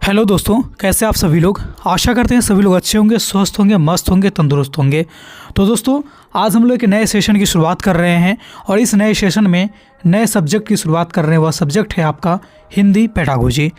Hello दोस्तों, कैसे आप सभी लोग। आशा करते हैं सभी लोग अच्छे होंगे, स्वस्थ होंगे, मस्त होंगे, तंदुरुस्त होंगे। तो दोस्तों, आज हम लोग एक नए सेशन की शुरुआत कर रहे हैं और इस नए सेशन में नए सब्जेक्ट की शुरुआत कर रहे हैं। वह सब्जेक्ट है आपका हिंदी पेडागोजी।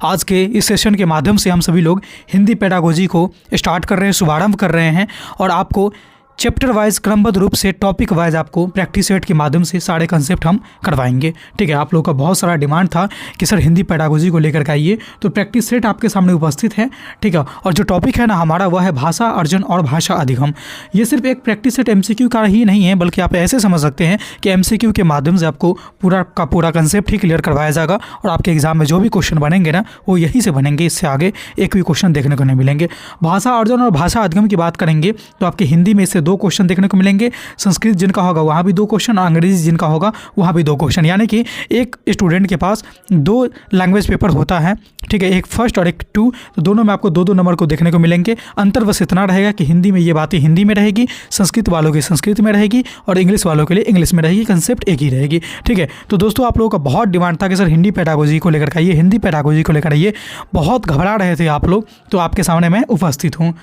आज के इस सेशन के माध्यम से हम सभी लोग हिंदी पेडागोजी को स्टार्ट कर रहे हैं, शुभारंभ कर रहे हैं और आपको चैप्टर वाइज क्रमबद्ध रूप से टॉपिक वाइज आपको प्रैक्टिस सेट के माध्यम से सारे कंसेप्ट हम करवाएंगे। ठीक है, आप लोगों का बहुत सारा डिमांड था कि सर हिंदी पेडागोजी को लेकर के आइए, तो प्रैक्टिस सेट आपके सामने उपस्थित है। ठीक है, और जो टॉपिक है ना हमारा वह है भाषा अर्जन और भाषा अधिगम। ये सिर्फ एक प्रैक्टिस सेट एमसीक्यू का ही नहीं है, बल्कि आप ऐसे समझ सकते हैं कि एमसीक्यू के माध्यम से आपको पूरा का पूरा कंसेप्ट ही क्लियर करवाया जाएगा और आपके एग्जाम में जो भी क्वेश्चन बनेंगे ना वो यहीं से बनेंगे, इससे आगे एक भी क्वेश्चन देखने को नहीं मिलेंगे। भाषा अर्जन और भाषा अधिगम की बात करेंगे तो आपके हिंदी में इससे 2 क्वेश्चन देखने को मिलेंगे। संस्कृत जिनका होगा वहाँ भी 2 क्वेश्चन और अंग्रेजी जिनका होगा वहाँ भी 2 क्वेश्चन, यानी कि एक स्टूडेंट के पास 2 लैंग्वेज पेपर होता है। ठीक है, एक फर्स्ट और एक 2, तो दोनों में आपको 2-2 नंबर को देखने को मिलेंगे। अंतर बस इतना रहेगा कि हिंदी में ये बातें हिंदी में रहेगी, संस्कृत वालों की संस्कृत में रहेगी और इंग्लिश वालों के लिए इंग्लिश में रहेगी। कंसेप्ट एक ही रहेगी। ठीक है, तो दोस्तों आप लोगों का बहुत डिमांड था कि सर हिंदी पेडागोजी को लेकर आइए, हिंदी पेडागोजी को लेकर आइए। बहुत घबरा रहे थे आप लोग, तो आपके सामने मैं उपस्थित हूँ।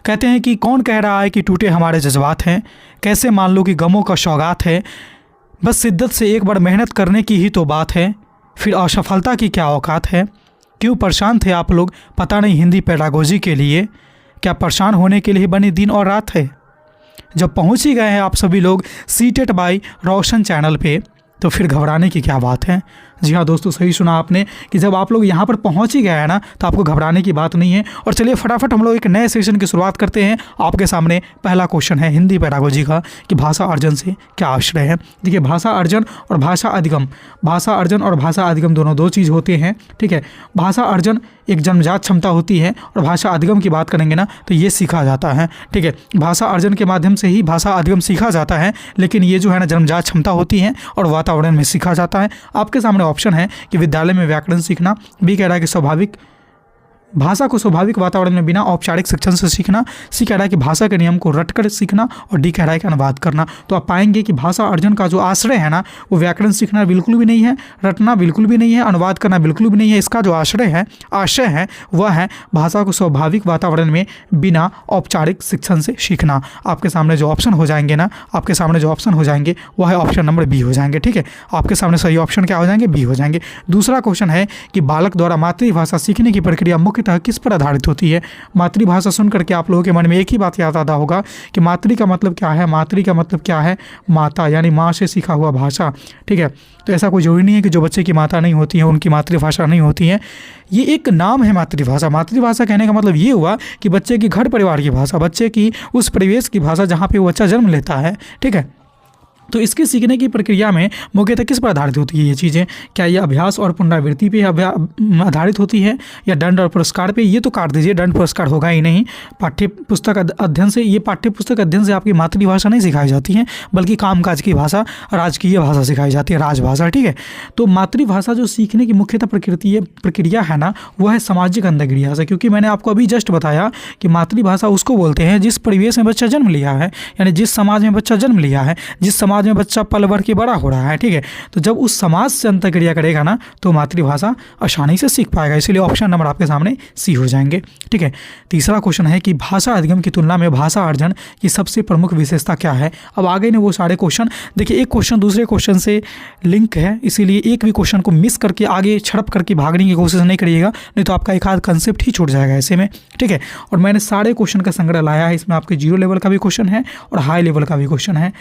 कहते हैं कि कौन कह रहा है कि टूटे हमारे जज्बात हैं, कैसे मान लो कि गमों का सौगात है, बस शिद्दत से एक बार मेहनत करने की ही तो बात है, फिर असफलता की क्या औकात है। क्यों परेशान थे आप लोग, पता नहीं हिंदी पेडागोजी के लिए, क्या परेशान होने के लिए बनी दिन और रात है। जब पहुंच ही गए हैं आप सभी लोग सीटेड बाय रोशन चैनल पे, तो फिर घबराने की क्या बात है। जी हाँ दोस्तों, सही सुना आपने कि जब आप लोग यहाँ पर पहुँच ही गए हैं ना तो आपको घबराने की बात नहीं है। और चलिए फटाफट हम लोग एक नए सेशन की शुरुआत करते हैं। आपके सामने पहला क्वेश्चन है हिंदी पेडागोजी का कि भाषा अर्जन से क्या आश्रय है। देखिए, भाषा अर्जन और भाषा अधिगम, भाषा अर्जन और भाषा अधिगम दोनों 2 चीज़ होते हैं। ठीक है, भाषा अर्जन एक जन्मजात क्षमता होती है और भाषा अधिगम की बात करेंगे ना तो ये सीखा जाता है। ठीक है, भाषा अर्जन के माध्यम से ही भाषा अधिगम सीखा जाता है, लेकिन ये जो है ना जन्मजात क्षमता होती है और वातावरण में सीखा जाता है। आपके सामने ऑप्शन है कि विद्यालय में व्याकरण सीखना, बी कह रहा है कि स्वाभाविक भाषा को स्वाभाविक वातावरण में बिना औपचारिक शिक्षण से सीखना, सी कह रहा है कि भाषा के नियम को रटकर सीखना और डी कह रहा है कि अनुवाद करना। तो आप पाएंगे कि भाषा अर्जन का जो आश्रय है ना वो व्याकरण सीखना बिल्कुल भी नहीं है, रटना बिल्कुल भी नहीं है, अनुवाद करना बिल्कुल भी नहीं है। इसका जो आशय है वह है भाषा को स्वाभाविक वातावरण में बिना औपचारिक शिक्षण से सीखना। आपके सामने जो ऑप्शन हो जाएंगे ना, आपके सामने जो ऑप्शन हो जाएंगे वह है ऑप्शन नंबर बी हो जाएंगे। ठीक है, आपके सामने सही ऑप्शन क्या हो जाएंगे, बी हो जाएंगे। दूसरा क्वेश्चन है कि बालक द्वारा मातृभाषा सीखने की प्रक्रिया मुख्यतः किस पर आधारित होती है। मातृभाषा सुन करके आप लोगों के मन में एक ही बात याद आता होगा कि मातृ का मतलब क्या है। मातृ का मतलब क्या है, माता, यानी माँ से सीखा हुआ भाषा। ठीक है, तो ऐसा कोई जरूरी नहीं है कि जो बच्चे की माता नहीं होती है उनकी मातृभाषा नहीं होती है। ये एक नाम है मातृभाषा। मातृभाषा कहने का मतलब ये हुआ कि बच्चे की घर परिवार की भाषा, बच्चे की उस परिवेश की भाषा जहाँ पे वो बच्चा जन्म लेता है। ठीक है, तो इसके सीखने की प्रक्रिया में मुख्यतः किस पर आधारित होती है ये चीज़ें। क्या ये अभ्यास और पुनरावृत्ति पे आधारित होती है या दंड और पुरस्कार पे। ये तो काट दीजिए, दंड पुरस्कार होगा ही नहीं। पाठ्य पुस्तक अध्ययन से, ये पाठ्य पुस्तक अध्ययन से आपकी मातृभाषा नहीं सिखाई जाती है, बल्कि कामकाज की भाषा, राजकीय भाषा सिखाई जाती है, राजभाषा। ठीक है, तो मातृभाषा जो सीखने की मुख्यतः प्रक्रिया है ना वह है सामाजिक अंतर्क्रिया से, क्योंकि मैंने आपको अभी जस्ट बताया कि मातृभाषा उसको बोलते हैं जिस परिवेश में बच्चा जन्म लिया है, यानी जिस समाज में बच्चा जन्म लिया है, जिस समाज में बच्चा पल भर के बड़ा हो रहा है। ठीक है, तो जब उस समाज से अंतर्क्रिया करेगा ना तो मातृभाषा आसानी से सीख पाएगा। इसलिए ऑप्शन नंबर आपके सामने सी हो जाएंगे। ठीक है, तीसरा क्वेश्चन है कि भाषा अधिगम की तुलना में भाषा अर्जन की सबसे प्रमुख विशेषता क्या है। अब आगे ने वो सारे क्वेश्चन, देखिए एक क्वेश्चन दूसरे क्वेश्चन से लिंक है, इसीलिए एक भी क्वेश्चन को मिस करके आगे छड़प करके भागने की कोशिश नहीं करिएगा, नहीं तो आपका एक आध कंसेप्ट ही छूट जाएगा ऐसे में। ठीक है, और मैंने सारे क्वेश्चन का संग्रह लाया है, इसमें आपके 0 लेवल का भी क्वेश्चन है और हाई लेवल का भी क्वेश्चन है,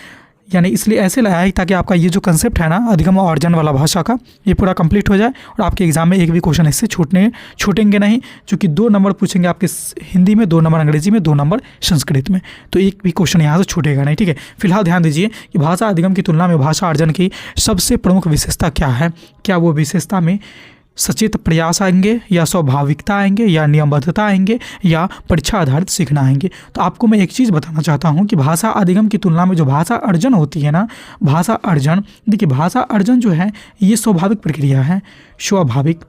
यानी इसलिए ऐसे लाया है ताकि आपका ये जो कंसेप्ट है ना अधिगम और अर्जन वाला भाषा का ये पूरा कंप्लीट हो जाए और आपके एग्जाम में एक भी क्वेश्चन इससे छूटेंगे नहीं। चूँकि 2 नंबर पूछेंगे आपके हिंदी में, 2 नंबर अंग्रेजी में, 2 नंबर संस्कृत में, तो एक भी क्वेश्चन यहाँ से छूटेगा नहीं। ठीक है, फिलहाल ध्यान दीजिए कि भाषा अधिगम की तुलना में भाषा अर्जन की सबसे प्रमुख विशेषता क्या है। क्या वो विशेषता में सचेत प्रयास आएंगे या स्वाभाविकता आएंगे या नियमबद्धता आएंगे या परीक्षा आधारित सीखना आएंगे। तो आपको मैं एक चीज़ बताना चाहता हूँ कि भाषा अधिगम की तुलना में जो भाषा अर्जन होती है ना, भाषा अर्जन, देखिए भाषा अर्जन जो है ये स्वाभाविक प्रक्रिया है। स्वाभाविक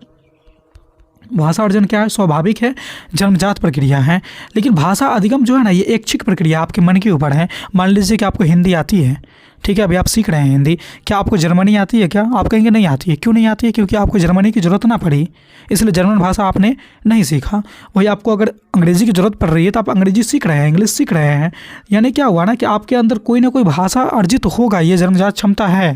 भाषा अर्जन क्या है, स्वाभाविक है, जन्मजात प्रक्रिया है। लेकिन भाषा अधिगम जो है ना ये ऐच्छिक प्रक्रिया आपके मन के ऊपर है। मान लीजिए कि आपको हिंदी आती है, ठीक है, अभी आप सीख रहे हैं हिंदी। क्या आपको जर्मनी आती है क्या? आप कहेंगे नहीं आती है। क्यों नहीं आती है? क्योंकि आपको जर्मनी की ज़रूरत ना पड़ी, इसलिए जर्मन भाषा आपने नहीं सीखा। वही आपको अगर अंग्रेज़ी की ज़रूरत पड़ रही है तो आप अंग्रेजी सीख रहे हैं, इंग्लिश सीख रहे हैं। यानी क्या हुआ ना कि आपके अंदर कोई ना कोई भाषा अर्जित होगा, ये जन्मजात क्षमता है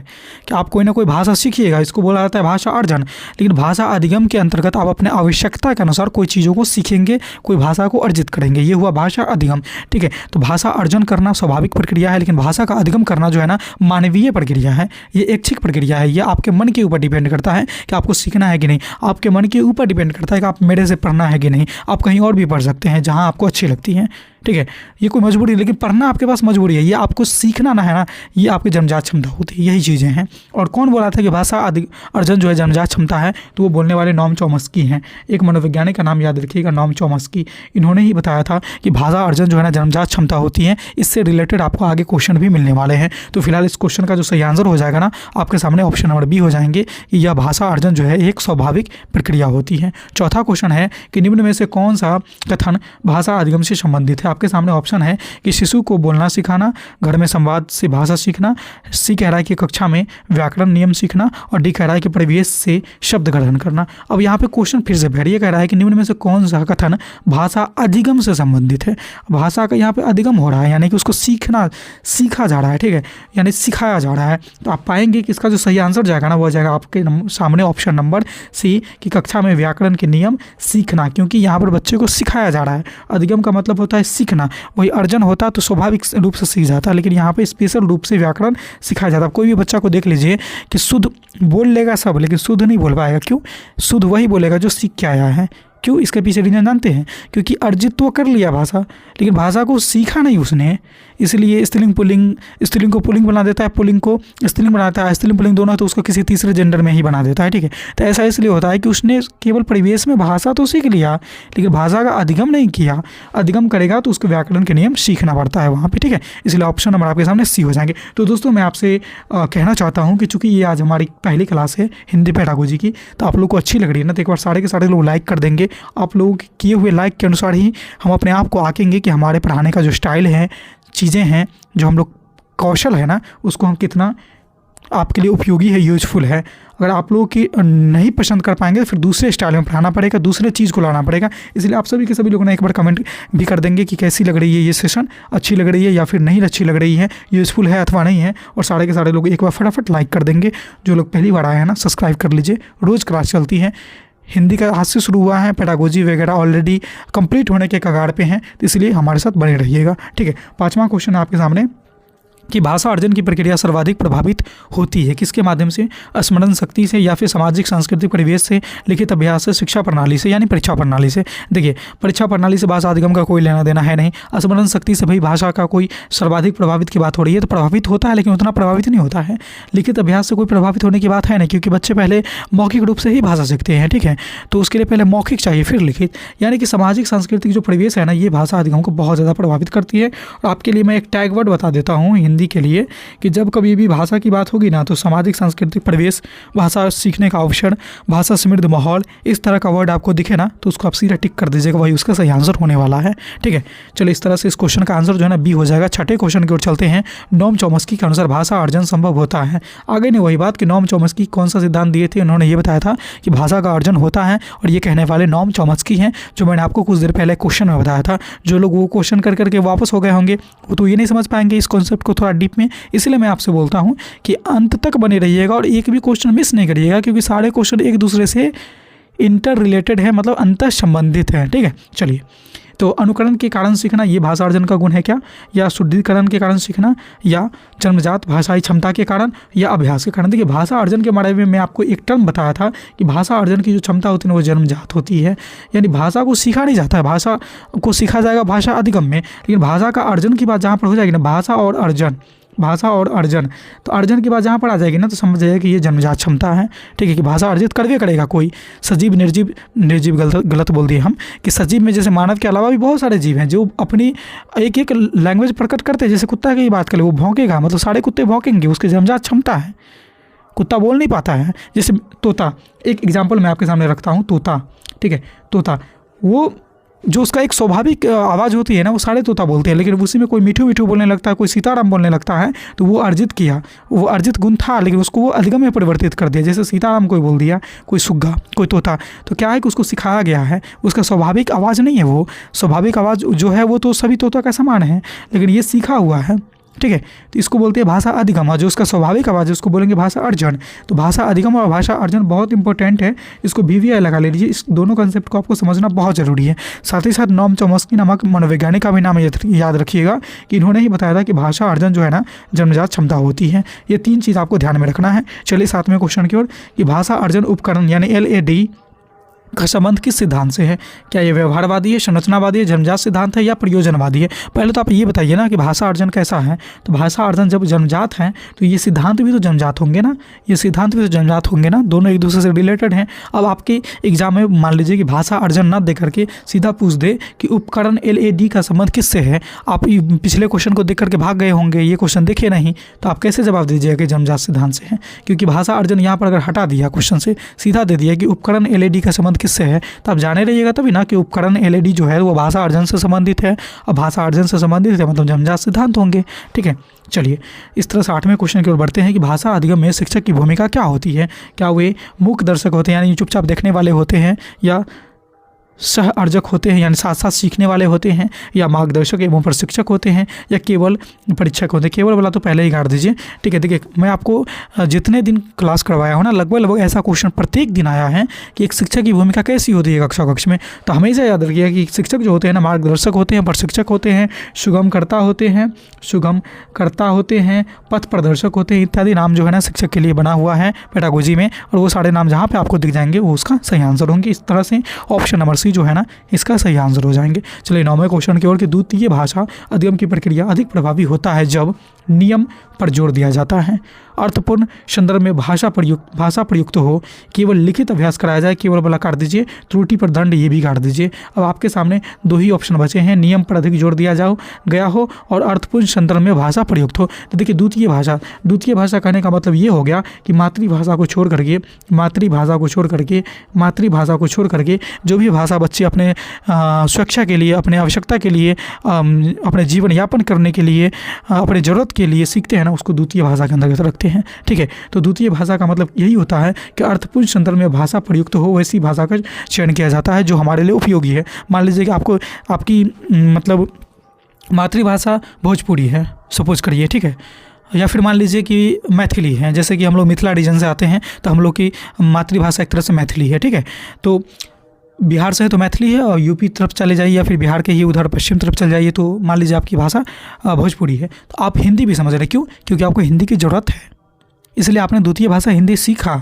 कि आप कोई ना कोई भाषा सीखिएगा। इसको बोला जाता है भाषा अर्जन। लेकिन भाषा अधिगम के अंतर्गत आप अपने आवश्यकता के अनुसार कोई चीज़ों को सीखेंगे, कोई भाषा को अर्जित करेंगे, ये हुआ भाषा अधिगम। ठीक है, तो भाषा अर्जन करना स्वाभाविक प्रक्रिया है, लेकिन भाषा का अधिगम करना जो है ना मानवीय प्रक्रिया है, ये ऐच्छिक प्रक्रिया है। ये आपके मन के ऊपर डिपेंड करता है कि आपको सीखना है कि नहीं। आपके मन के ऊपर डिपेंड करता है कि आप मेरे से पढ़ना है कि नहीं। आप कहीं और भी पढ़ सकते हैं जहाँ आपको अच्छी लगती है। ठीक है, ये कोई मजबूरी नहीं, लेकिन पढ़ना आपके पास मजबूरी है। ये आपको सीखना ना है ना, ये आपकी जन्मजात क्षमता होती है। यही चीज़ें हैं। और कौन बोला था कि भाषा अर्जन जो है जन्मजात क्षमता है? तो वो बोलने वाले नॉम चॉम्स्की हैं। एक मनोवैज्ञानिक का नाम याद रखिएगा, नॉम चॉम्स्की। इन्होंने ही बताया था कि भाषा अर्जन जो है ना जन्मजात क्षमता होती है। इससे रिलेटेड आपको आगे क्वेश्चन भी मिलने वाले हैं। तो फिलहाल इस क्वेश्चन का जो सही आंसर हो जाएगा ना, आपके सामने ऑप्शन नंबर बी हो जाएंगे कि यह भाषा अर्जन जो है एक स्वाभाविक प्रक्रिया होती है। चौथा क्वेश्चन है कि निम्न में से कौन सा कथन भाषा अधिगम से संबंधित है? आपके सामने ऑप्शन है कि शिशु को बोलना सिखाना, घर में संवाद से भाषा सीखना, सी कह रहा है कि कक्षा में व्याकरण नियम सीखना, और डी कह रहा है कि परिवेश से शब्द ग्रहण करना। अब यहाँ पे क्वेश्चन फिर से बैठिए, कह रहा है कि निम्न में से कौन सा कथन भाषा अधिगम से संबंधित है? भाषा का यहाँ पे अधिगम हो रहा है, यानी कि उसको सीखा जा रहा है। ठीक है, यानी सिखाया जा रहा है। तो आप पाएंगे कि इसका जो सही आंसर जाएगा ना, वो जाएगा आपके सामने ऑप्शन नंबर सी कि कक्षा में व्याकरण के नियम सीखना, क्योंकि यहाँ पर बच्चे को सिखाया जा रहा है। अधिगम का मतलब होता है सीखना, वही अर्जन होता तो स्वाभाविक रूप से सीख जाता, लेकिन यहाँ पे स्पेशल रूप से व्याकरण सिखाया जाता। कोई भी बच्चा को देख लीजिए कि शुद्ध बोल लेगा सब, लेकिन शुद्ध नहीं बोल पाएगा। क्यों? शुद्ध वही बोलेगा जो सीख के आया है। क्यों? इसके पीछे रीजन जानते हैं? क्योंकि अर्जित तो कर लिया भाषा, लेकिन भाषा को सीखा नहीं उसने। इसलिए स्त्रीलिंग पुल्लिंग, स्त्रीलिंग को पुल्लिंग बना देता है, पुल्लिंग को स्त्रीलिंग बनाता है, स्त्रीलिंग पुल्लिंग दोनों तो उसको किसी तीसरे जेंडर में ही बना देता है। ठीक है, तो ऐसा इसलिए होता है कि उसने केवल परिवेश में भाषा तो सीख लिया, लेकिन भाषा का अधिगम नहीं किया। अधिगम करेगा तो उसको व्याकरण के नियम सीखना पड़ता है वहाँ पर। ठीक है, इसलिए ऑप्शन नंबर आपके सामने सी हो जाएंगे। तो दोस्तों मैं आपसे कहना चाहता हूँ कि चूँकि ये आज हमारी पहली क्लास है हिंदी पेडागोजी की, तो आप लोग को अच्छी लग रही है ना, तो एक बार सारे के सारे लोग लाइक कर देंगे। आप लोगों के किए हुए लाइक के अनुसार ही हम अपने आप को आंकेंगे कि हमारे पढ़ाने का जो स्टाइल है, चीज़ें हैं, जो हम लोग कौशल है ना, उसको हम कितना आपके लिए उपयोगी है, यूजफुल है। अगर आप लोग की नहीं पसंद कर पाएंगे तो फिर दूसरे स्टाइल में पढ़ाना पड़ेगा, दूसरे चीज़ को लाना पड़ेगा। इसलिए आप सभी के सभी लोगों ने एक बार कमेंट भी कर देंगे कि कैसी लग रही है ये सेशन, अच्छी लग रही है या फिर नहीं अच्छी लग रही है, यूज़फुल है अथवा नहीं है। और सारे के सारे लोग एक बार फटाफट लाइक कर देंगे। जो लोग पहली बार आए हैं ना, सब्सक्राइब कर लीजिए। रोज़ क्लास चलती है, हिंदी का आज से शुरू हुआ है, पेडागोजी वगैरह ऑलरेडी कंप्लीट होने के कगार पे हैं, तो इसलिए हमारे साथ बने रहिएगा। ठीक है, पांचवा क्वेश्चन आपके सामने कि भाषा अर्जन की प्रक्रिया सर्वाधिक प्रभावित होती है किसके माध्यम से? स्मरण शक्ति से, या फिर सामाजिक सांस्कृतिक परिवेश से, लिखित अभ्यास से, शिक्षा प्रणाली से, यानी परीक्षा प्रणाली से। देखिए, परीक्षा प्रणाली से भाषा अधिगम का कोई लेना देना है नहीं। स्मरण शक्ति से भाई भाषा का कोई सर्वाधिक प्रभावित की बात हो रही है, तो प्रभावित होता है, लेकिन उतना प्रभावित नहीं होता है। लिखित अभ्यास से कोई प्रभावित होने की बात है नहीं, क्योंकि बच्चे पहले मौखिक रूप से ही भाषा सीखते हैं। ठीक है, तो उसके लिए पहले मौखिक चाहिए फिर लिखित। यानी कि सामाजिक सांस्कृतिक जो परिवेश है ना, ये भाषा अधिगम को बहुत ज़्यादा प्रभावित करती है। और आपके लिए मैं एक टैग वर्ड बता देता हूँ हिंदी के लिए कि जब कभी भी भाषा की बात होगी ना, तो सामाजिक सांस्कृतिक परिवेश, भाषा सीखने का अवसर, भाषा समृद्ध माहौल, इस तरह का वर्ड आपको दिखे ना, तो उसको आप सीधा टिक कर दीजिएगा, वही उसका सही आंसर होने वाला है। ठीक है, चलिए इस तरह से इस क्वेश्चन का आंसर जो है ना बी हो जाएगा। छठे क्वेश्चन की ओर चलते हैं। नॉम चॉम्स्की के अनुसार भाषा अर्जन संभव होता है। आगे ने वही बात कि नॉम चॉम्स्की कौन सा सिद्धांत दिए थे, उन्होंने ये बताया था कि भाषा का अर्जन होता है, और ये कहने वाले नॉम चॉम्स्की हैं, जो मैंने आपको कुछ देर पहले क्वेश्चन में बताया था। जो लोग वो क्वेश्चन कर करके वापस हो गए होंगे, वो तो ये नहीं समझ पाएंगे इस कॉन्सेप्ट को थोड़ा डीप में। इसलिए मैं आपसे बोलता हूं कि अंत तक बने रहिएगा और एक भी क्वेश्चन मिस नहीं करिएगा, क्योंकि सारे क्वेश्चन एक दूसरे से इंटर रिलेटेड है, मतलब अंतर संबंधित है। ठीक है, चलिए, तो अनुकरण के कारण सीखना, ये भाषा अर्जन का गुण है क्या? या शुद्धिकरण के कारण सीखना, या जन्मजात भाषाई क्षमता के कारण, या अभ्यास के कारण? देखिए, भाषा अर्जन के बारे में मैं आपको एक टर्म बताया था कि भाषा अर्जन की जो क्षमता होती है वो जन्मजात होती है। यानी भाषा को सीखा नहीं जाता है, भाषा को सीखा जाएगा भाषा अधिगम में, लेकिन भाषा का अर्जन की बात जहाँ पर हो जाएगी ना, भाषा और अर्जन, तो अर्जन की बात जहाँ पर आ जाएगी ना, तो समझ जाइए कि ये जन्मजात क्षमता है। ठीक है, कि भाषा अर्जित करवे करेगा कोई। सजीव निर्जीव गलत बोल दिए हम, कि सजीव में जैसे मानव के अलावा भी बहुत सारे जीव हैं जो अपनी एक एक लैंग्वेज प्रकट करते हैं। जैसे कुत्ता की बात करें, वो भौंकेगा, मतलब सारे कुत्ते भौंकेंगे, उसकी जन्मजात क्षमता है। कुत्ता बोल नहीं पाता है। जैसे तोता, एक एग्जाम्पल मैं आपके सामने रखता हूँ, तोता। ठीक है, तोता वो जो उसका एक स्वाभाविक आवाज़ होती है ना, वो सारे तोता बोलते हैं, लेकिन उसी में कोई मीठू मीठू बोलने लगता है, कोई सीताराम बोलने लगता है, तो वो अर्जित किया, वो अर्जित गुण था, लेकिन उसको वो अधिगम में परिवर्तित कर दिया। जैसे सीताराम कोई बोल दिया, कोई सुग्गा, कोई तोता, तो क्या है कि उसको सिखाया गया है, उसका स्वाभाविक आवाज़ नहीं है। वो स्वाभाविक आवाज़ जो है वो तो सभी तोता का समान है, लेकिन ये सीखा हुआ है, ठीक है। तो इसको बोलते हैं भाषा अधिगम, और जो उसका स्वाभाविक आवाज़ है उसको बोलेंगे भाषा अर्जन। तो भाषा अधिगम और भाषा अर्जन बहुत इंपॉर्टेंट है, इसको VVI लगा ले लीजिए। इस दोनों कंसेप्ट को आपको समझना बहुत ज़रूरी है। साथ ही साथ नोम चॉम्स्की नामक मनोवैज्ञानिक का भी नाम याद रखिएगा कि इन्होंने ही बताया था कि भाषा अर्जन जो है ना जन्मजात क्षमता होती है। ये 3 चीज़ आपको ध्यान में रखना है। चलिए 7वें क्वेश्चन की ओर, कि भाषा अर्जन उपकरण यानी LAD का संबंध किस सिद्धांत से है? क्या ये व्यवहारवादी है, संरचनावादी है, जन्मजात सिद्धांत है या प्रयोजनवादी है? पहले तो आप ये बताइए ना कि भाषा अर्जन कैसा है। तो भाषा अर्जन जब जन्मजात है तो ये सिद्धांत भी तो जन्मजात होंगे ना, ये सिद्धांत भी तो जन्मजात होंगे ना, दोनों एक दूसरे से रिलेटेड हैं। अब आपके एग्जाम में मान लीजिए कि भाषा अर्जन न दे करके सीधा पूछ दे कि उपकरण LAD का संबंध किससे है, आप पिछले क्वेश्चन को देख करके भाग गए होंगे, ये क्वेश्चन देखे नहीं, तो आप कैसे जवाब दीजिएगा कि जन्मजात सिद्धांत से है? क्योंकि भाषा अर्जन यहाँ पर अगर हटा दिया, क्वेश्चन से सीधा दे दिया कि उपकरण LAD का संबंध किससे है, तो आप जाने रहिएगा तभी ना कि उपकरण LAD जो है वो भाषा अर्जन से संबंधित है। अब भाषा अर्जन से संबंधित है मतलब जन्मजात सिद्धांत होंगे, ठीक है। चलिए इस तरह से 8वें क्वेश्चन की ओर बढ़ते हैं कि भाषा अधिगम में शिक्षक की भूमिका क्या होती है? क्या वे मूक दर्शक होते हैं यानी चुपचाप देखने वाले होते हैं, या सह अर्जक होते हैं यानी साथ साथ सीखने वाले होते हैं, या मार्गदर्शक एवं प्रशिक्षक होते हैं, या केवल परीक्षक होते हैं? केवल वाला तो पहले ही काट दीजिए, ठीक है। देखिए मैं आपको जितने दिन क्लास करवाया हूँ ना, लगभग ऐसा क्वेश्चन प्रत्येक दिन आया है कि एक शिक्षक की भूमिका कैसी होती है कक्षा कक्ष में। तो हमेशा याद रखिएगा कि शिक्षक जो होते हैं ना, मार्गदर्शक होते हैं, प्रशिक्षक होते हैं, सुगमकर्ता होते हैं, पथ प्रदर्शक होते हैं, इत्यादि नाम जो है ना शिक्षक के लिए बना हुआ है पेडागोजी में, और वो सारे नाम जहाँ पे आपको दिख जाएंगे वो उसका सही आंसर होंगे। इस तरह से ऑप्शन नंबर सी जो है ना इसका सही आंसर हो जाएंगे। चलिए 9वें क्वेश्चन की ओर, कि द्वितीय भाषा अधिगम की प्रक्रिया अधिक प्रभावी होता है जब नियम पर जोर दिया जाता है, अर्थपूर्ण संदर्भ में भाषा प्रयुक्त हो, केवल लिखित अभ्यास कराया जाए, केवल वाला काट दीजिए, त्रुटि पर दंड ये भी काट दीजिए। अब आपके सामने 2 ही ऑप्शन बचे हैं, नियम पर अधिक जोर दिया गया हो और अर्थपूर्ण संदर्भ में भाषा प्रयुक्त हो। तो देखिए द्वितीय भाषा कहने का मतलब ये हो गया कि मातृभाषा को छोड़ करके जो भी भाषा बच्चे अपने स्वेच्छा के लिए, अपने आवश्यकता के लिए, अपने जीवन यापन करने के लिए, अपने ज़रूरत के लिए सीखते हैं ना, उसको द्वितीय भाषा के अंतर्गत रखते हैं, ठीक है। तो द्वितीय भाषा का मतलब यही होता है कि अर्थपूर्ण संदर्भ में भाषा प्रयुक्त हो, वैसी भाषा का चयन किया जाता है जो हमारे लिए उपयोगी है। मान लीजिए कि आपकी मतलब मातृभाषा भोजपुरी है, सपोज करिए, ठीक है, या फिर मान लीजिए कि मैथिली है, जैसे कि हम लोग मिथिला रीजन से आते हैं तो हम लोग की मातृभाषा एक तरह से मैथिली है, ठीक है। तो बिहार से है तो मैथिली है, और यूपी तरफ चले जाइए या फिर बिहार के ही उधर पश्चिम तरफ चले जाइए तो मान लीजिए आपकी भाषा भोजपुरी है। तो आप हिंदी भी समझ रहे हैं, क्यों? क्योंकि आपको हिंदी की ज़रूरत है, इसलिए आपने द्वितीय भाषा हिंदी सीखा।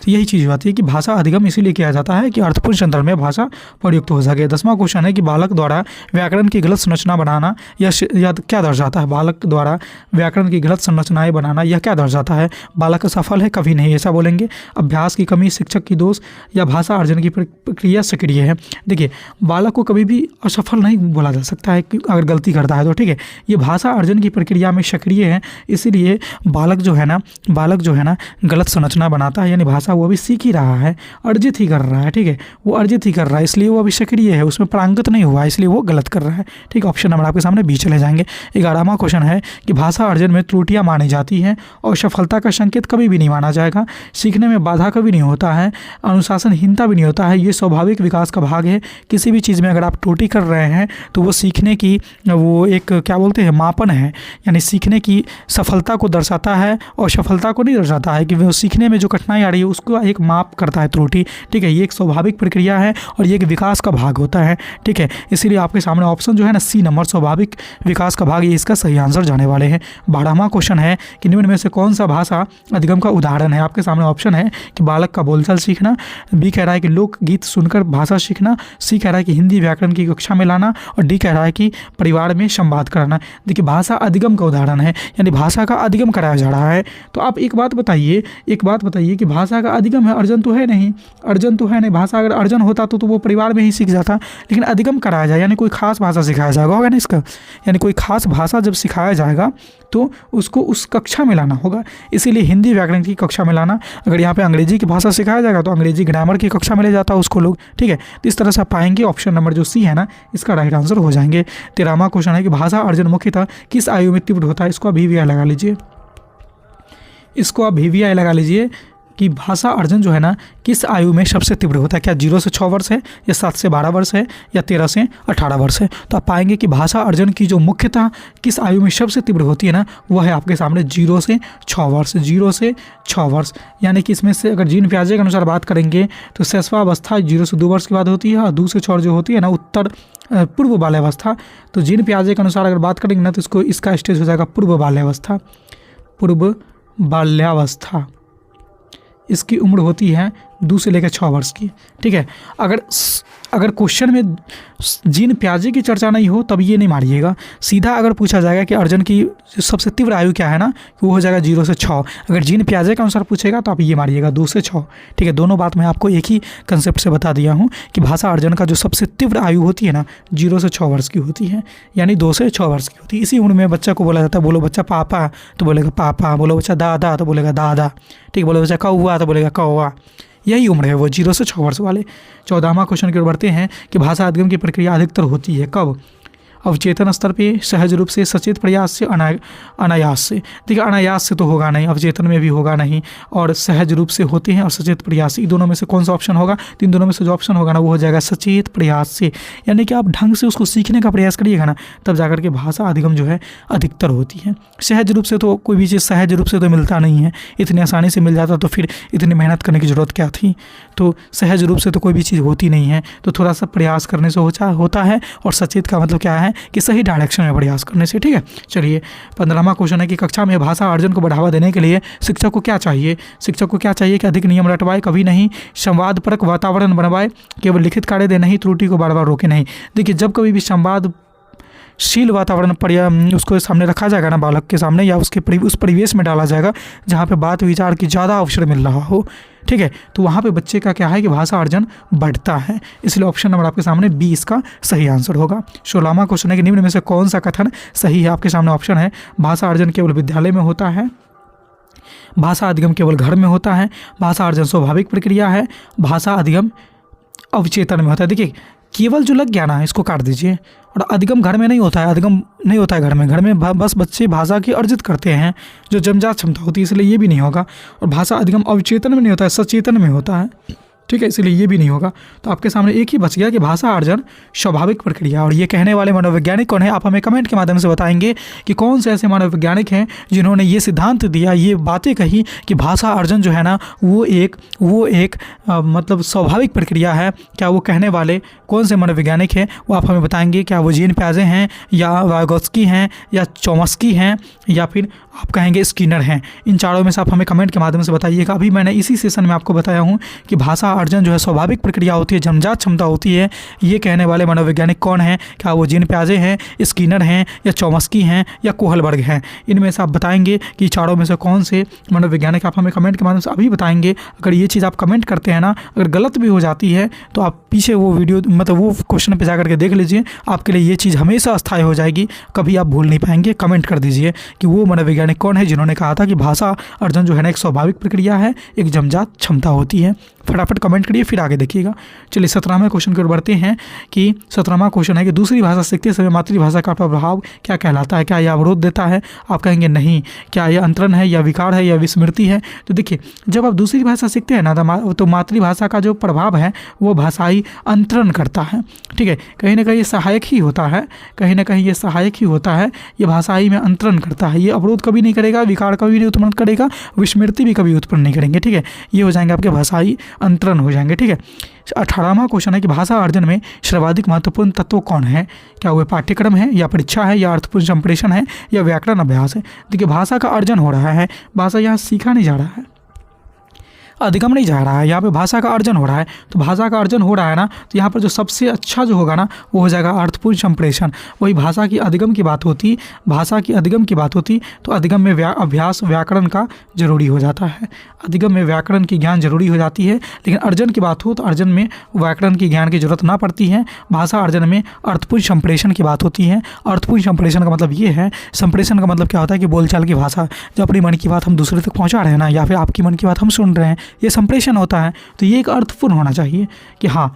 तो यही चीज़ बात है कि भाषा अधिगम इसीलिए किया जाता है कि अर्थपूर्ण संदर्भ में भाषा प्रयुक्त हो सके। 10वां क्वेश्चन है कि बालक द्वारा व्याकरण की गलत संरचना बनाना या क्या दर्शाता है? बालक द्वारा व्याकरण की गलत संरचनाएं बनाना यह क्या दर्शाता है? बालक असफल है? कभी नहीं ऐसा बोलेंगे। अभ्यास की कमी, शिक्षक की दोष, या भाषा अर्जन की प्रक्रिया सक्रिय है? देखिए बालक को कभी भी असफल नहीं बोला जा सकता है अगर गलती करता है तो, ठीक है। ये भाषा अर्जन की प्रक्रिया में सक्रिय है, इसीलिए बालक जो है ना गलत संरचना बनाता है, यानी भाषा वो अभी सीख ही रहा है, अर्जित ही कर रहा है, ठीक है। वो अर्जित ही कर रहा है, इसलिए वो अभी सक्रिय है, उसमें प्रांगत नहीं हुआ, इसलिए वो गलत कर रहा है, ठीक। ऑप्शन नंबर आपके सामने बी चले जाएंगे। 11वां क्वेश्चन है कि भाषा अर्जन में त्रुटियां मानी जाती हैं और सफलता का संकेत कभी भी नहीं माना जाएगा। सीखने में बाधा कभी नहीं होता है, अनुशासनहीनता भी नहीं होता है, ये स्वाभाविक विकास का भाग है। किसी भी चीज़ में अगर आप त्रुटि कर रहे हैं तो वो सीखने की वो एक क्या बोलते हैं मापन है, यानी सीखने की सफलता को दर्शाता है और सफलता को नहीं दर्शाता है कि वो सीखने में जो कठिनाई आ रही है उसको एक माप करता है त्रुटि, ठीक है। ये एक स्वाभाविक प्रक्रिया है और ये एक विकास का भाग होता है, ठीक है। इसीलिए आपके सामने ऑप्शन जो है ना सी नंबर स्वाभाविक विकास का भाग, ये इसका सही आंसर जाने वाले हैं। 12वां क्वेश्चन है कि निम्न में से कौन सा भाषा अधिगम का उदाहरण है? आपके सामने ऑप्शन है कि बालक का बोलचाल सीखना, बी कह रहा है कि लोकगीत सुनकर भाषा सीखना, सी कह रहा है कि हिंदी व्याकरण की कक्षा में लाना, और डी कह रहा है कि परिवार में संवाद कराना। देखिए भाषा अधिगम का उदाहरण है, यानी भाषा का अधिगम कराया जा रहा है। तो आप एक बात बताइए कि भाषा का का अधिगम है, अर्जन तो है नहीं, अर्जन तो है नहीं। भाषा अगर अर्जन होता तो वो परिवार में ही सीख जाता, लेकिन अधिगम कराया जाए यानी कोई खास भाषा सिखाया जाएगा, होगा ना इसका, यानी कोई खास भाषा जब सिखाया जाएगा तो उसको उस कक्षा में लाना होगा। इसीलिए हिंदी व्याकरण की कक्षा में लाना। अगर यहाँ पे अंग्रेजी की भाषा सिखाया जाएगा तो अंग्रेजी ग्रामर की कक्षा में ले जाता उसको लोग, ठीक है। तो इस तरह से आप पाएंगे ऑप्शन नंबर जो सी है ना, इसका राइट आंसर हो जाएंगे। 13वां क्वेश्चन है कि भाषा अर्जन मुख्यतः किस आयु में तीव्र होता है। इसको आप VVI लगा लीजिए, इसको आप VVI लगा लीजिए कि भाषा अर्जन जो है ना किस आयु में सबसे तीव्र होता है। क्या 0 से 6 वर्ष है, या 7 से 12 वर्ष है, या 13 से 18 वर्ष है। तो आप पाएंगे कि भाषा अर्जन की जो मुख्यतः किस आयु में सबसे तीव्र होती है ना, वह है आपके सामने 0 से 6 वर्ष, 0 से 6 वर्ष। यानी कि इसमें से अगर जीन पियाजे के अनुसार बात करेंगे तो शैशवावस्था 0 से 2 वर्ष के बाद होती है, और 2 से 6 जो होती है ना उत्तर पूर्व बाल्यावस्था। तो जीन पियाजे के अनुसार अगर बात करेंगे ना तो इसका स्टेज हो जाएगा पूर्व बाल्यावस्था, पूर्व बाल्यावस्था। इसकी उम्र होती है 2 से लेकर 6 वर्ष की, ठीक है। अगर क्वेश्चन में जीन पियाजे की चर्चा नहीं हो तब ये नहीं मारिएगा, सीधा अगर पूछा जाएगा कि अर्जन की सबसे तीव्र आयु क्या है ना, वो हो जाएगा 0 से 6। अगर जीन पियाजे के अनुसार पूछेगा तो आप ये मारिएगा 2 से 6, ठीक है। दोनों बात मैं आपको एक ही कंसेप्ट से बता दिया हूँ कि भाषा अर्जन का जो सबसे तीव्र आयु होती है ना 0 से 6 वर्ष की होती है, यानी 2 से 6 वर्ष की होती है। इसी उम्र में बच्चा को बोला जाता है, बोलो बच्चा पापा तो बोलेगा पापा, बोलो बच्चा दादा तो बोलेगा दादा, ठीक, बोलो बच्चा कौवा तो बोलेगा कौवा। यही उम्र है वो 0 से 6 वर्ष वाले। 14वां क्वेश्चन की ओर बढ़ते हैं कि भाषा अधिगम की प्रक्रिया अधिकतर होती है कब। अवचेतन स्तर पे, सहज रूप से, सचेत प्रयास से, अनायास से। देखिए अनायास से तो होगा नहीं, अवचेतन में भी होगा नहीं, और सहज रूप से होते हैं और सचेत प्रयास से। इन दोनों में से कौन सा ऑप्शन होगा, तो इन दोनों में से जो ऑप्शन होगा ना वो हो जाएगा सचेत प्रयास से। यानी कि आप ढंग से उसको सीखने का प्रयास करिएगा ना तब जाकर के भाषा अधिगम जो है अधिकतर होती है। सहज रूप से तो कोई भी चीज़ सहज रूप से तो मिलता नहीं है, इतनी आसानी से मिल जाता तो फिर इतनी मेहनत करने की ज़रूरत क्या थी। तो सहज रूप से तो कोई भी चीज़ होती नहीं है, तो थोड़ा सा प्रयास करने से होता है। और सचेत का मतलब क्या है कि सही डायरेक्शन में प्रयास करने से, ठीक है। चलिए 15वां क्वेश्चन है कि कक्षा में भाषा अर्जन को बढ़ावा देने के लिए शिक्षक को क्या चाहिए। शिक्षक को क्या चाहिए कि अधिक नियम रटवाए, कभी नहीं, संवादपरक वातावरण बनवाए, केवल लिखित कार्य दे नहीं, त्रुटि को बार बार रोके नहीं। देखिए जब कभी भी संवादशील वातावरण उसको सामने रखा जाएगा ना बालक के सामने, या उसके उस परिवेश में डाला जाएगा जहाँ पे बात विचार की ज़्यादा अवसर मिल रहा हो, ठीक है, तो वहाँ पे बच्चे का क्या है कि भाषा अर्जन बढ़ता है। इसलिए ऑप्शन नंबर आपके सामने बी इसका सही आंसर होगा। 16वां क्वेश्चन है कि निम्न में से कौन सा कथन सही है। आपके सामने ऑप्शन है भाषा अर्जन केवल विद्यालय में होता है, भाषा अधिगम केवल घर में होता है, भाषा अर्जन स्वाभाविक प्रक्रिया है, भाषा अधिगम अवचेतन में होता है। देखिए केवल जो लग गया ना इसको काट दीजिए, और अधिगम घर में नहीं होता है, अधिगम नहीं होता है घर में बस बच्चे भाषा की अर्जित करते हैं जो जन्मजात क्षमता होती है, इसलिए ये भी नहीं होगा। और भाषा अधिगम अवचेतन में नहीं होता है, सचेतन में होता है, ठीक है, इसलिए ये भी नहीं होगा। तो आपके सामने एक ही बच गया कि भाषा अर्जन स्वाभाविक प्रक्रिया। और ये कहने वाले मनोवैज्ञानिक कौन है, आप हमें कमेंट के माध्यम से बताएंगे कि कौन से ऐसे मनोवैज्ञानिक हैं जिन्होंने ये सिद्धांत दिया, ये बातें कही कि भाषा अर्जन जो है ना वो एक मतलब स्वाभाविक प्रक्रिया है। क्या वो कहने वाले कौन से मनोवैज्ञानिक हैं वो आप हमें बताएंगे। क्या वो जीन पियाजे हैं, या वाइगोत्स्की हैं, या चॉम्स्की हैं, या फिर आप कहेंगे स्किनर हैं। इन चारों में से आप हमें कमेंट के माध्यम से बताइएगा। अभी मैंने इसी सेशन में आपको बताया हूँ कि भाषा अर्जन जो है स्वाभाविक प्रक्रिया होती है, जन्मजात क्षमता होती है। ये कहने वाले मनोवैज्ञानिक कौन हैं, क्या वो जीन पियाजे हैं, स्किनर हैं, या चॉम्स्की हैं, या कोहलबर्ग हैं। इनमें से आप बताएंगे कि चारों में से कौन से मनोवैज्ञानिक, आप हमें कमेंट के माध्यम से अभी बताएंगे। अगर ये चीज़ आप कमेंट करते हैं ना, अगर गलत भी हो जाती है तो आप पीछे वो वीडियो मतलब वो क्वेश्चन पे जाकर के देख लीजिए, आपके लिए ये चीज़ हमेशा अस्थायी हो जाएगी, कभी आप भूल नहीं पाएंगे। कमेंट कर दीजिए कि वो मनोवैज्ञानिक कौन है जिन्होंने कहा था कि भाषा अर्जन जो है ना एक स्वाभाविक प्रक्रिया है, एक जन्मजात क्षमता होती है। फटाफट कमेंट करिए, फिर आगे देखिएगा। चलिए 17वें क्वेश्चन की ओर बढ़ते हैं कि 17वां क्वेश्चन है कि दूसरी भाषा सीखते समय मातृभाषा का प्रभाव क्या कहलाता है। क्या यह अवरोध देता है, आप कहेंगे नहीं। क्या यह अंतरण है, या विकार है, या विस्मृति है। तो देखिए जब आप दूसरी भाषा सीखते हैं ना तो मातृभाषा का जो प्रभाव है वो भाषाई अंतरण करता है, ठीक है। कहीं ना कहीं ये सहायक ही होता है, कहीं ना कहीं ये सहायक ही होता है, ये भाषाई में अंतरण करता है। ये अवरोध कभी नहीं करेगा, विकार कभी नहीं उत्पन्न करेगा, विस्मृति भी कभी उत्पन्न नहीं करेंगे, ठीक है। ये हो जाएंगे आपके भाषाई अंतरण हो जाएंगे, ठीक है। 18वां क्वेश्चन है कि भाषा अर्जन में सर्वाधिक महत्वपूर्ण तत्व कौन है। क्या वो पाठ्यक्रम है, या परीक्षा है, या अर्थपूर्ण संप्रेषण है, या व्याकरण अभ्यास है। देखिए भाषा का अर्जन हो रहा है, भाषा यहाँ सीखा नहीं जा रहा है, अधिगम नहीं जा रहा है, यहाँ पे भाषा का अर्जन हो रहा है। तो भाषा का अर्जन हो रहा है ना, तो यहाँ पर जो सबसे अच्छा जो होगा ना वो हो जाएगा अर्थपूर्ण संप्रेषण। वही भाषा की अधिगम की बात होती, भाषा की अधिगम की बात होती तो अधिगम में अभ्यास व्याकरण का जरूरी हो जाता है, अधिगम में व्याकरण की ज्ञान जरूरी हो जाती है। लेकिन अर्जन की बात हो तो अर्जन में व्याकरण की ज्ञान की जरूरत ना पड़ती है। भाषा अर्जन में अर्थपूर्ण संप्रेषण की बात होती है। अर्थपूर्ण संप्रेषण का मतलब ये है, संप्रेषण का मतलब क्या होता है कि बोलचाल की भाषा, जो अपनी मन की बात हम दूसरे तक पहुंचा रहे हैं ना, या फिर आपकी मन की बात हम सुन रहे हैं, ये संप्रेषण होता है। तो ये एक अर्थपूर्ण होना चाहिए कि हाँ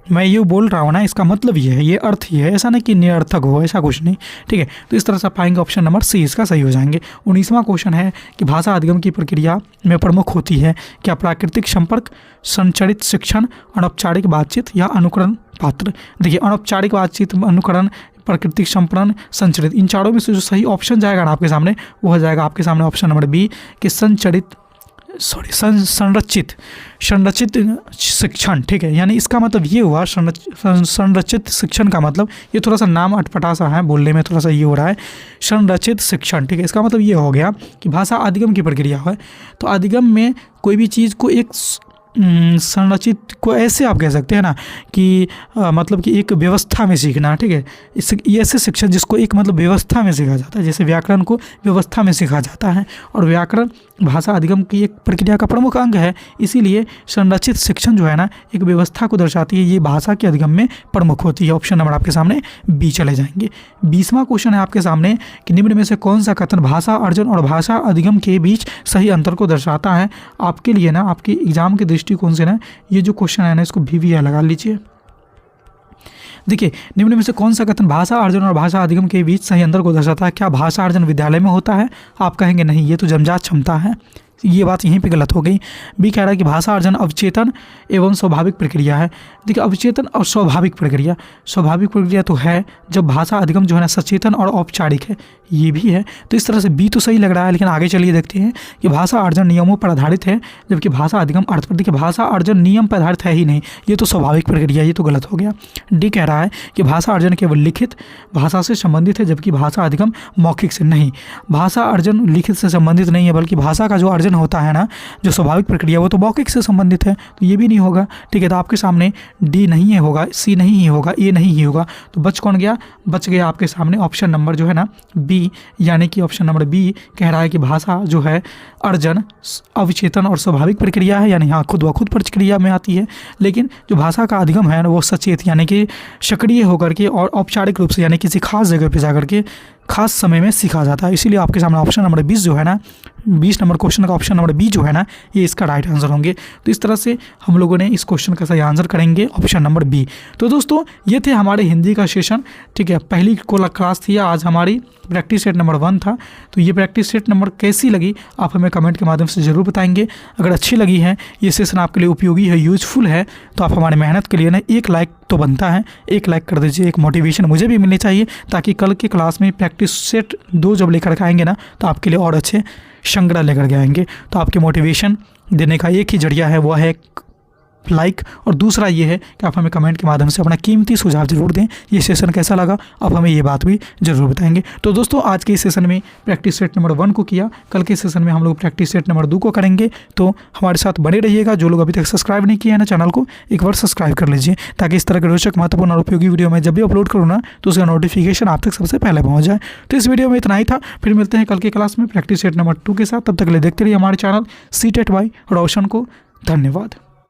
मैं ये बोल रहा हूँ ना, इसका मतलब ये है, ये अर्थ ही है, ऐसा नहीं कि निरर्थक हो, ऐसा कुछ नहीं। ठीक है, तो इस तरह से आप पाएंगे ऑप्शन नंबर सी इसका सही हो जाएंगे। 19वां क्वेश्चन है कि भाषा अधिगम की प्रक्रिया में प्रमुख होती है क्या? प्राकृतिक संपर्क, संचरित शिक्षण, अनौपचारिक बातचीत या अनुकरण पात्र। देखिए अनौपचारिक बातचीत, अनुकरण, प्राकृतिक संप्रण, संचरित, इन चारों में से जो सही ऑप्शन जाएगा ना आपके सामने वो हो जाएगा आपके सामने ऑप्शन नंबर बी कि संरचित शिक्षण। ठीक है, यानी इसका मतलब ये हुआ संरचित शिक्षण का मतलब, ये थोड़ा सा नाम अटपटा सा है बोलने में, थोड़ा सा ये हो रहा है संरचित शिक्षण। ठीक है, इसका मतलब ये हो गया कि भाषा अधिगम की प्रक्रिया है। तो अधिगम में कोई भी चीज़ को एक संरचित को ऐसे आप कह सकते हैं ना कि मतलब कि एक व्यवस्था में सीखना। ठीक है, ये ऐसे शिक्षण जिसको एक मतलब व्यवस्था में सीखा जाता है, जैसे व्याकरण को व्यवस्था में सीखा जाता है और व्याकरण भाषा अधिगम की एक प्रक्रिया का प्रमुख अंग है। इसीलिए संरचित शिक्षण जो है ना एक व्यवस्था को दर्शाती है, ये भाषा के अधिगम में प्रमुख होती है। ऑप्शन नंबर आपके सामने बी चले जाएंगे। 20वां क्वेश्चन है आपके सामने कि निम्न में से कौन सा कथन भाषा अर्जन और भाषा अधिगम के बीच सही अंतर को दर्शाता है? आपके लिए ना आपके एग्जाम के दृष्टिकोण से ना ये जो क्वेश्चन है ना इसको VVI लगा लीजिए। देखिए निम्न में से कौन सा कथन भाषा अर्जन और भाषा अधिगम के बीच सही अंतर को दर्शाता है? क्या भाषा अर्जन विद्यालय में होता है? आप कहेंगे नहीं, ये तो जन्मजात क्षमता है, ये बात यहीं पे गलत हो गई। बी कह रहा है कि भाषा अर्जन अवचेतन एवं स्वाभाविक प्रक्रिया है। देखिए अवचेतन और स्वाभाविक प्रक्रिया तो है जब भाषा अधिगम जो है ना सचेतन और औपचारिक है, ये भी है। तो इस तरह से बी तो सही लग रहा है, लेकिन आगे चलिए देखते हैं कि भाषा अर्जन नियमों पर आधारित है जबकि भाषा अधिगम अर्थ पर। देखिए भाषा अर्जन नियम पर आधारित है ही नहीं, ये तो स्वाभाविक प्रक्रिया, ये तो गलत हो गया। डी कह रहा है कि भाषा अर्जन केवल लिखित भाषा से संबंधित है जबकि भाषा अधिगम मौखिक से। नहीं, भाषा अर्जन लिखित से संबंधित नहीं है, बल्कि भाषा का जो अर्जन होता है ना जो स्वाभाविक प्रक्रिया वो तो मौखिक से संबंधित है, तो ये भी नहीं होगा। ठीक है, तो आपके सामने डी नहीं है होगा, सी नहीं ही होगा, ए नहीं ही होगा। तो बच कौन गया? बच गया आपके सामने ऑप्शन नंबर जो है ना बी, यानी कि ऑप्शन नंबर बी कह रहा है कि भाषा जो है अर्जन अवचेतन और स्वाभाविक प्रक्रिया है, यानी हाँ खुद व खुद प्रक्रिया में आती है। लेकिन जो भाषा का अधिगम है वो सचेत यानी कि सक्रिय होकर के और औपचारिक रूप से यानी किसी खास जगह पर जाकर के खास समय में सीखा जाता है। इसीलिए आपके सामने ऑप्शन नंबर 20 जो है ना 20 नंबर क्वेश्चन का ऑप्शन नंबर बी जो है ना ये इसका राइट आंसर होंगे। तो इस तरह से हम लोगों ने इस क्वेश्चन का सही आंसर करेंगे ऑप्शन नंबर बी। तो दोस्तों ये थे हमारे हिंदी का सेशन। ठीक है, पहली क्लास थी आज हमारी, प्रैक्टिस सेट नंबर 1 था। तो ये प्रैक्टिस सेट नंबर कैसी लगी आप हमें कमेंट के माध्यम से ज़रूर बताएंगे। अगर अच्छी लगी है, ये सेशन आपके लिए उपयोगी है, यूजफुल है, तो आप हमारी मेहनत के लिए ना एक लाइक तो बनता है, एक लाइक कर दीजिए। एक मोटिवेशन मुझे भी मिलनी चाहिए ताकि कल की क्लास में प्रैक्टिस सेट 2 जब लेकर के आएंगे ना तो आपके लिए और अच्छे संग्रह लेकर के आएंगे। तो आपके मोटिवेशन देने का एक ही जरिया है, वो है लाइक, और दूसरा ये है कि आप हमें कमेंट के माध्यम से अपना कीमती सुझाव जरूर दें। ये सेशन कैसा लगा आप हमें ये बात भी जरूर बताएंगे। तो दोस्तों आज के इस सेशन में प्रैक्टिस सेट नंबर 1 को किया, कल के सेशन में हम लोग प्रैक्टिस सेट नंबर 2 को करेंगे। तो हमारे साथ बने रहिएगा। जो लोग अभी तक सब्सक्राइब नहीं किए हैं ना चैनल को, एक बार सब्सक्राइब कर लीजिए ताकि इस तरह के रोचक महत्वपूर्ण और उपयोगी वीडियो मैं जब भी अपलोड करूँ ना तो उसका नोटिफिकेशन आप तक सबसे पहले पहुँच जाए। तो इस वीडियो में इतना ही था, फिर मिलते हैं कल की क्लास में प्रैक्टिस सेट नंबर 2 के साथ। तब तक ले देखते रहिए हमारे चैनल CTET बाय रोशन को। धन्यवाद।